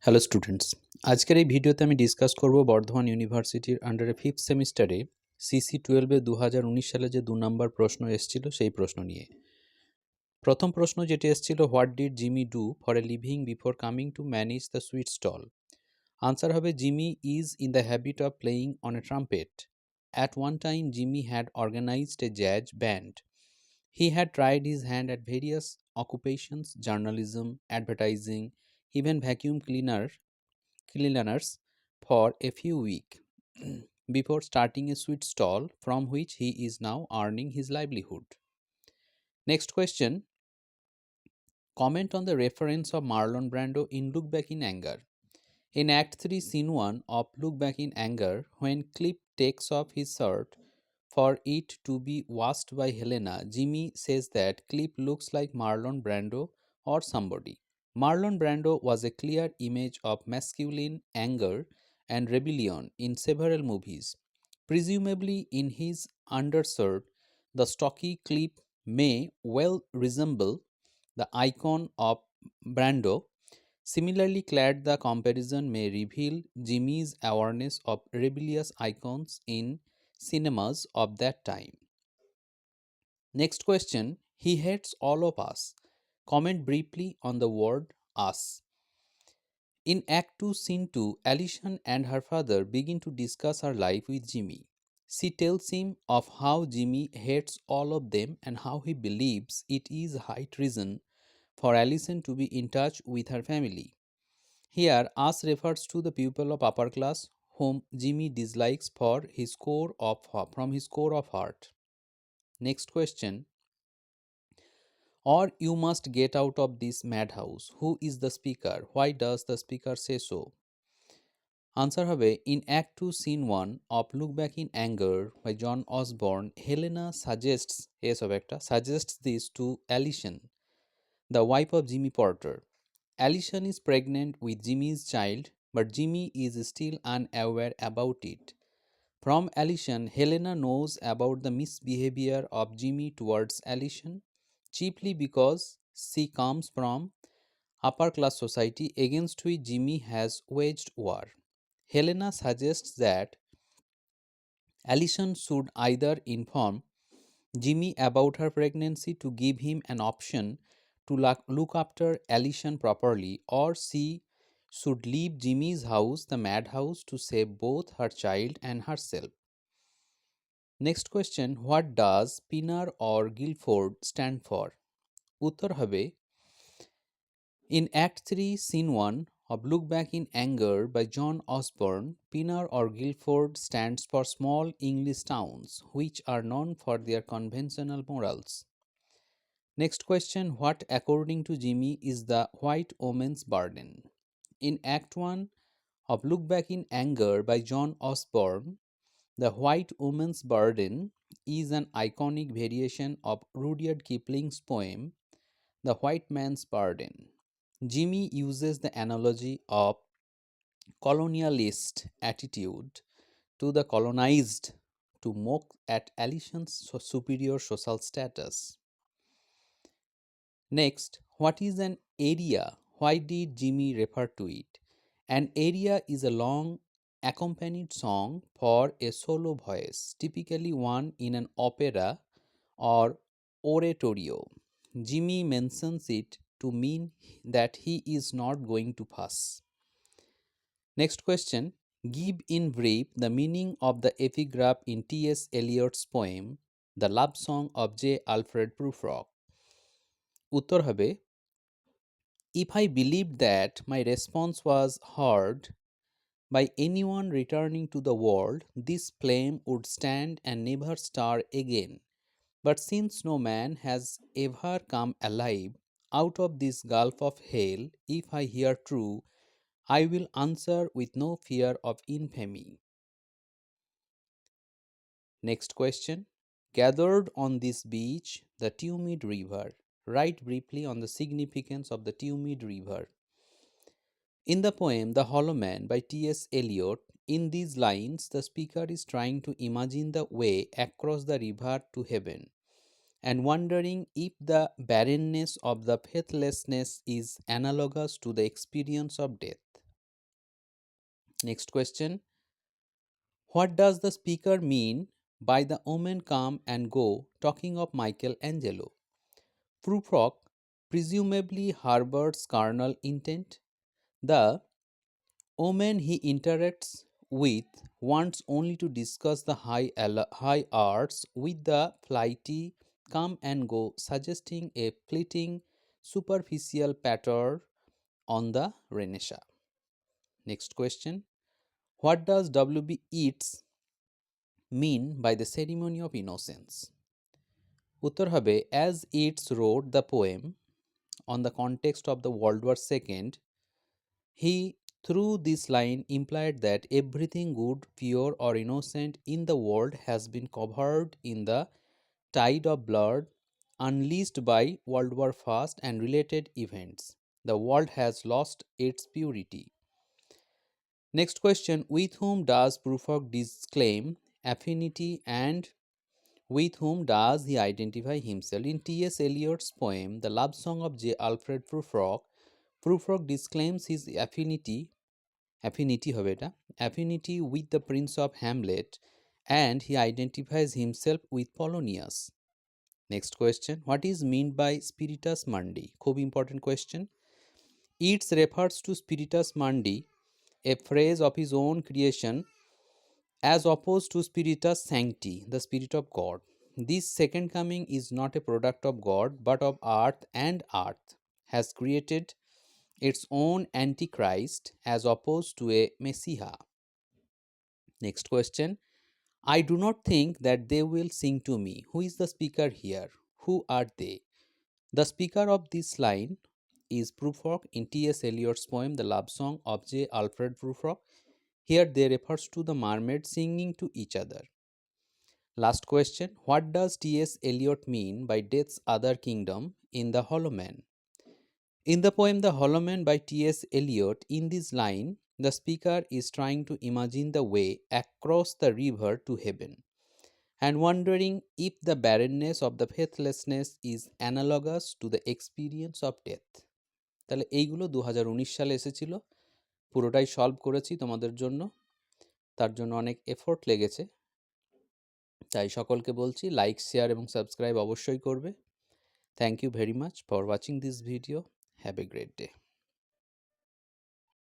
Hello students, আজকের এই ভিডিওতে আমি ডিসকাস করব বর্ধমান ইউনিভার্সিটির আন্ডারে ফিফথ সেমিস্টারে CC12-এ 2019 সালে যে 2 নম্বর প্রশ্ন এসেছিল সেই প্রশ্ন নিয়ে। প্রথম প্রশ্ন যেটি এসেছিল, what did Jimmy do for a living before coming to manage the sweet stall? Answer হবে, Jimmy is in the habit of playing on a trumpet. At one time, Jimmy had organized a jazz band. He had tried his hand at various occupations: journalism, advertising, even vacuum cleaners for a few weeks before starting a sweet stall from which he is now earning his livelihood. Next question. Comment on the reference of Marlon Brando in Look Back in Anger. In Act 3, Scene 1 of Look Back in Anger, when Clip takes off his shirt for it to be washed by Helena, Jimmy says that Clip looks like Marlon Brando or somebody. Marlon Brando was a clear image of masculine anger and rebellion in several movies. Presumably, in his undershirt, the stocky Clip may well resemble the icon of Brando. Similarly clad, the comparison may reveal Jimmy's awareness of rebellious icons in cinemas of that time. Next question. He hates all of us. Comment briefly on the word us. In Act 2, Scene 2, Alison and her father begin to discuss her life with Jimmy. She tells him of how Jimmy hates all of them and how he believes it is high treason for Alison to be in touch with her family. Here, us refers to the pupil of upper class whom Jimmy dislikes from his core of heart. Next question. Or you must get out of this madhouse. Who is the speaker? Why does the speaker say so? Answer হবে, in Act 2, Scene 1 of Look Back in Anger by John Osborne, Helena suggests this to Alison, the wife of Jimmy Porter. Alison is pregnant with Jimmy's child, but Jimmy is still unaware about it. From Alison, Helena knows about the misbehavior of Jimmy towards Alison, chiefly because she comes from upper class society against which Jimmy has waged war. Helena suggests that Alison should either inform Jimmy about her pregnancy to give him an option to look after Alison properly, or she should leave Jimmy's house, the madhouse, to save both her child and herself. Next question. What does Pinner or Guilford stand for? Uttar হবে, in Act 3, Scene 1 of Look Back in Anger by John Osborne, Pinner or Guilford stands for small English towns which are known for their conventional morals. Next question. What, according to Jimmy, is the white woman's burden? In Act 1 of Look Back in Anger by John Osborne, the white woman's burden is an iconic variation of Rudyard Kipling's poem, The White Man's Burden. Jimmy uses the analogy of colonialist attitude to the colonized to mock at Alison's superior social status. Next, what is an aria? Why did Jimmy refer to it? An aria is a long accompanied song for a solo voice, typically one in an opera or oratorio. Jimmy mentions it to mean that he is not going to fuss. Next question. Give in brief the meaning of the epigraph in T.S. Eliot's poem, The Love Song of J. Alfred Prufrock. উত্তর হবে, if I believed that my response was heard by anyone returning to the world, this flame would stand and never star again. But since no man has ever come alive out of this gulf of hell, if I hear true, I will answer with no fear of infamy. Next question. Gathered on this beach, the Tumid River. Write briefly on the significance of the Tumid River. In the poem The Hollow Man by T.S. Eliot, in these lines, the speaker is trying to imagine the way across the river to heaven and wondering if the barrenness of the faithlessness is analogous to the experience of death. Next question. What does the speaker mean by the omen come and go talking of Michelangelo? Prufrock presumably harbors carnal intent. The omen he interacts with wants only to discuss the high arts with the flighty come and go, suggesting a fleeting superficial patter on the Renaissance. Next question. What does W.B. Yeats mean by the ceremony of innocence? উত্তর হবে, as Yeats wrote the poem on the context of the World War II, he through this line implied that everything good, pure or innocent in the world has been covered in the tide of blood unleashed by World War I and related events. The world has lost its purity. Next question. With whom does Prufrock disclaim affinity and with whom does he identify himself? In T.S. Eliot's poem, The Love Song of J. Alfred Prufrock, Prufrock disclaims his affinity with the Prince of Hamlet, and he identifies himself with Polonius. Next question. What is meant by Spiritus Mundi? খুব important question. Yeats refers to Spiritus Mundi, a phrase of his own creation, as opposed to Spiritus Sancti, the Spirit of God. This second coming is not a product of God but of earth, and earth has created its own Antichrist as opposed to a Messiah. Next question. I do not think that they will sing to me. Who is the speaker here? Who are they? The speaker of this line is Prufrock in T.S. Eliot's poem The Love Song of J. Alfred Prufrock. Here they refers to the mermaids singing to each other. Last question. What does T.S. Eliot mean by Death's other kingdom in The Hollow Man? In the poem The Hollow Man by T.S. Eliot, in this line, the speaker is trying to imagine the way across the river to heaven and wondering if the barrenness of the faithlessness is analogous to the experience of death. তাহলে এইগুলো 2019 সালে এসেছিল, পুরোটাই solve করেছি তোমাদের জন্য, তার জন্য অনেক এফোর্ট লেগেছে, তাই সকলকে বলছি লাইক, শেয়ার এবং সাবস্ক্রাইব অবশ্যই করবে। Thank you very much for watching this video. Have a great day.